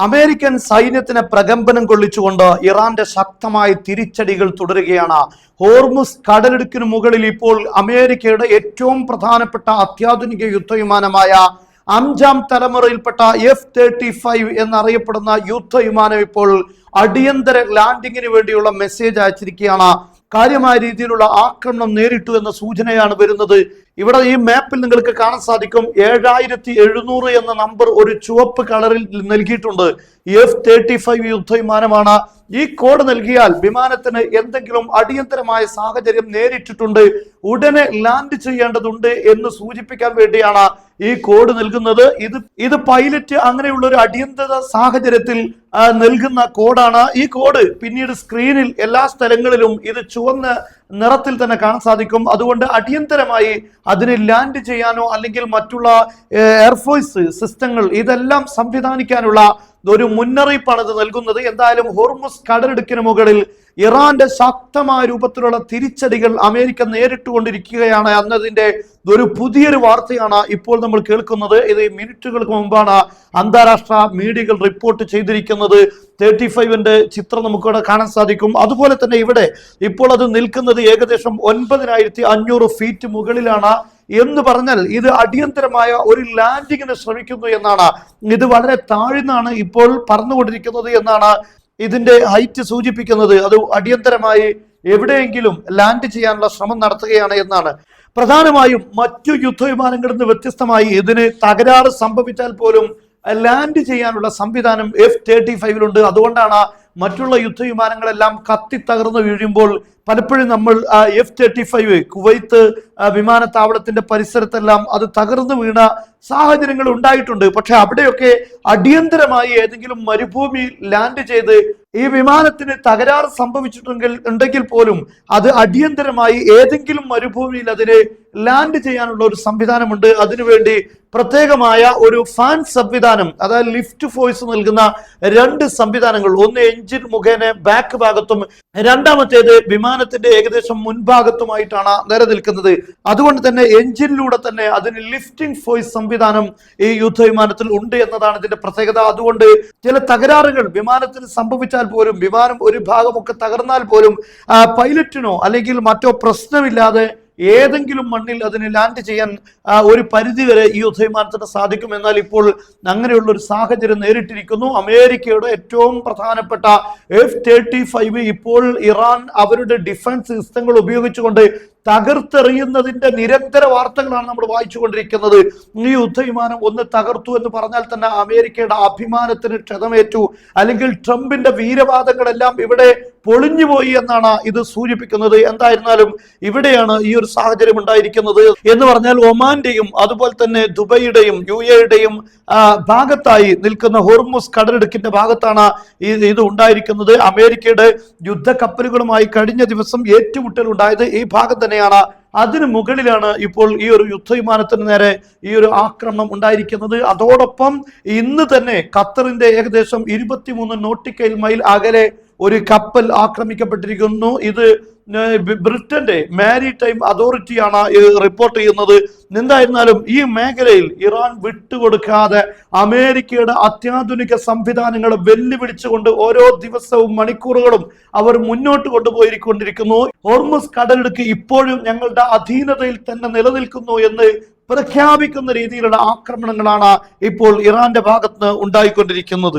American സൈന്യത്തിന് പ്രകമ്പനം കൊള്ളിച്ചുകൊണ്ട് ഇറാന്റെ ശക്തമായ തിരിച്ചടികൾ തുടരുകയാണ്. ഹോർമുസ് കടലിടുക്കിന് മുകളിൽ ഇപ്പോൾ അമേരിക്കയുടെ ഏറ്റവും പ്രധാനപ്പെട്ട അത്യാധുനിക യുദ്ധവിമാനമായ 5ാം തലമുറയിൽപ്പെട്ട F-35 എന്നറിയപ്പെടുന്ന യുദ്ധവിമാനം ഇപ്പോൾ അടിയന്തര ലാൻഡിങ്ങിന് വേണ്ടിയുള്ള മെസ്സേജ് അയച്ചിരിക്കുകയാണ്. കാര്യമായ രീതിയിലുള്ള ആക്രമണം നേരിട്ടു എന്ന സൂചനയാണ് വരുന്നത്. ഇവിടെ ഈ മാപ്പിൽ നിങ്ങൾക്ക് കാണാൻ സാധിക്കും 7700 എന്ന നമ്പർ ഒരു ചുവപ്പ് കളറിൽ നൽകിയിട്ടുണ്ട്. F-35 യുദ്ധവിമാനമാണ്. ഈ കോഡ് നൽകിയാൽ വിമാനത്തിന് എന്തെങ്കിലും അടിയന്തരമായ സാഹചര്യം നേരിട്ടിട്ടുണ്ട്, ഉടനെ ലാൻഡ് ചെയ്യേണ്ടതുണ്ട് എന്ന് സൂചിപ്പിക്കാൻ വേണ്ടിയാണ് ഈ കോഡ് നൽകുന്നത്. ഇത് പൈലറ്റ് അങ്ങനെയുള്ള ഒരു അടിയന്തര സാഹചര്യത്തിൽ നൽകുന്ന കോഡാണ്. ഈ കോഡ് പിന്നീട് സ്ക്രീനിൽ എല്ലാ സ്ഥലങ്ങളിലും ഇത് ചുവന്ന നിറത്തിൽ തന്നെ കാണാൻ സാധിക്കും. അതുകൊണ്ട് അടിയന്തരമായി അതിന് ലാൻഡ് ചെയ്യാനോ അല്ലെങ്കിൽ മറ്റുള്ള എയർഫോഴ്സ് സിസ്റ്റങ്ങൾ ഇതെല്ലാം സംവിധാനിക്കാനുള്ള ഒരു മുന്നറിയിപ്പാണ് ഇത് നൽകുന്നത്. എന്തായാലും ഹോർമുസ് കടലിടുക്കിന് മുകളിൽ ഇറാന്റെ ശക്തമായ രൂപത്തിലുള്ള തിരിച്ചടികൾ അമേരിക്ക നേരിട്ടുകൊണ്ടിരിക്കുകയാണ് എന്നതിന്റെ ഒരു പുതിയൊരു വാർത്തയാണ് ഇപ്പോൾ നമ്മൾ കേൾക്കുന്നത്. ഇത് മിനിറ്റുകൾക്ക് മുമ്പാണ് അന്താരാഷ്ട്ര മീഡിയകൾ റിപ്പോർട്ട് ചെയ്തിരിക്കുന്നത്. 35ന്റെ ചിത്രം നമുക്കിവിടെ കാണാൻ സാധിക്കും. അതുപോലെ തന്നെ ഇവിടെ ഇപ്പോൾ അത് നിൽക്കുന്നത് ഏകദേശം 9500 ഫീറ്റ് മുകളിലാണ് എന്ന് പറഞ്ഞാൽ ഇത് അടിയന്തരമായ ഒരു ലാൻഡിങ്ങിന് ശ്രമിക്കുന്നു എന്നാണ്. ഇത് വളരെ താഴ്ന്നാണ് ഇപ്പോൾ പറന്നുകൊണ്ടിരിക്കുന്നത് എന്നാണ് ഇതിന്റെ ഹൈറ്റ് സൂചിപ്പിക്കുന്നത്. അത് അടിയന്തരമായി എവിടെയെങ്കിലും ലാൻഡ് ചെയ്യാനുള്ള ശ്രമം നടത്തുകയാണ് എന്നാണ്. പ്രധാനമായും മറ്റു യുദ്ധവിമാനങ്ങളിൽ നിന്ന് വ്യത്യസ്തമായി ഇതിന് തകരാറ് സംഭവിച്ചാൽ പോലും ലാൻഡ് ചെയ്യാനുള്ള സംവിധാനം F-35 അതുകൊണ്ടാണ് മറ്റുള്ള യുദ്ധവിമാനങ്ങളെല്ലാം കത്തി തകർന്നു വീഴുമ്പോൾ പലപ്പോഴും നമ്മൾ F-35 കുവൈത്ത് വിമാനത്താവളത്തിന്റെ പരിസരത്തെല്ലാം അത് തകർന്നു വീണ സാഹചര്യങ്ങൾ ഉണ്ടായിട്ടുണ്ട്. പക്ഷെ അവിടെയൊക്കെ അടിയന്തരമായി ഏതെങ്കിലും മരുഭൂമി ലാൻഡ് ചെയ്ത് ഈ വിമാനത്തിന് തകരാറ് ഉണ്ടെങ്കിൽ പോലും അത് അടിയന്തരമായി ഏതെങ്കിലും മരുഭൂമിയിൽ അതിനെ ലാൻഡ് ചെയ്യാനുള്ള ഒരു സംവിധാനമുണ്ട്. അതിനുവേണ്ടി പ്രത്യേകമായ ഒരു ഫാൻ സംവിധാനം, അതായത് ലിഫ്റ്റ് ഫോഴ്സ് നൽകുന്ന 2 സംവിധാനങ്ങൾ, ഒന്ന് എഞ്ചിൻ മുഖേന ബാക്ക് ഭാഗത്തും രണ്ടാമത്തേത് വിമാനത്തിന്റെ ഏകദേശം മുൻഭാഗത്തുമായിട്ടാണ് നിലനിൽക്കുന്നത്. അതുകൊണ്ട് തന്നെ എഞ്ചിനിലൂടെ തന്നെ അതിന് ലിഫ്റ്റിംഗ് ഫോഴ്സ് സംവിധാനം ഈ യുദ്ധവിമാനത്തിൽ ഉണ്ട് എന്നതാണ് ഇതിന്റെ പ്രത്യേകത. അതുകൊണ്ട് ചില തകരാറുകൾ വിമാനത്തിന് സംഭവിച്ചാൽ പോലും, വിമാനം ഒരു ഭാഗമൊക്കെ തകർന്നാൽ പോലും പൈലറ്റിനോ അല്ലെങ്കിൽ മറ്റോ പ്രശ്നമില്ലാതെ ഏതെങ്കിലും മണ്ണിൽ അതിന് ലാൻഡ് ചെയ്യാൻ ഒരു പരിധിവരെ ഈ യുദ്ധവിമാനത്തിന് സാധിക്കും. എന്നാൽ ഇപ്പോൾ അങ്ങനെയുള്ള ഒരു സാഹചര്യം നേരിട്ടിരിക്കുന്നു. അമേരിക്കയുടെ ഏറ്റവും പ്രധാനപ്പെട്ട F-35 ഇപ്പോൾ ഇറാൻ അവരുടെ ഡിഫൻസ് സിസ്റ്റങ്ങൾ ഉപയോഗിച്ചുകൊണ്ട് തകർത്തെറിയുന്നതിന്റെ നിരന്തര വാർത്തകളാണ് നമ്മൾ വായിച്ചുകൊണ്ടിരിക്കുന്നത്. ഈ യുദ്ധവിമാനം ഒന്ന് തകർത്തു എന്ന് പറഞ്ഞാൽ തന്നെ അമേരിക്കയുടെ അഭിമാനത്തിന് ക്ഷതമേറ്റു, അല്ലെങ്കിൽ ട്രംപിന്റെ വീരവാദങ്ങളെല്ലാം ഇവിടെ പൊളിഞ്ഞുപോയി എന്നാണ് ഇത് സൂചിപ്പിക്കുന്നത്. എന്തായിരുന്നാലും ഇവിടെയാണ് ഈ ഒരു സാഹചര്യം ഉണ്ടായിരിക്കുന്നത് എന്ന് പറഞ്ഞാൽ ഒമാന്റെയും അതുപോലെ തന്നെ ദുബൈയുടെയും UAEയുടെയും ഭാഗത്തായി നിൽക്കുന്ന ഹോർമുസ് കടലിടുക്കിന്റെ ഭാഗത്താണ് ഇത് ഉണ്ടായിരിക്കുന്നത്. അമേരിക്കയുടെ യുദ്ധക്കപ്പലുകളുമായി കഴിഞ്ഞ ദിവസം ഏറ്റുമുട്ടൽ ഉണ്ടായത് ഈ ഭാഗത്ത് തന്നെയാണ്. അതിന് മുകളിലാണ് ഇപ്പോൾ ഈ ഒരു യുദ്ധവിമാനത്തിന് നേരെ ഈ ഒരു ആക്രമണം ഉണ്ടായിരിക്കുന്നത്. അതോടൊപ്പം ഇന്ന് തന്നെ ഖത്തറിന്റെ ഏകദേശം 23 നോട്ടിക്കൽ മൈൽ അകലെ ഒരു കപ്പൽ ആക്രമിക്കപ്പെട്ടിരിക്കുന്നു. ഇത് ബ്രിട്ടന്റെ മാരിടൈം അതോറിറ്റിയാണ് റിപ്പോർട്ട് ചെയ്യുന്നത്. എന്തായിരുന്നാലും ഈ മേഖലയിൽ ഇറാൻ വിട്ടുകൊടുക്കാതെ അമേരിക്കയുടെ അത്യാധുനിക സംവിധാനങ്ങൾ വെല്ലുവിളിച്ചുകൊണ്ട് ഓരോ ദിവസവും മണിക്കൂറുകളും അവർ മുന്നോട്ട് കൊണ്ടുപോയിക്കൊണ്ടിരിക്കുന്നു. ഹോർമുസ് കടലിടുക്ക് ഇപ്പോഴും ഞങ്ങളുടെ അധീനതയിൽ തന്നെ നിലനിൽക്കുന്നു എന്ന് പ്രഖ്യാപിക്കുന്ന രീതിയിലുള്ള ആക്രമണങ്ങളാണ് ഇപ്പോൾ ഇറാന്റെ ഭാഗത്ത് ഉണ്ടായിക്കൊണ്ടിരിക്കുന്നത്.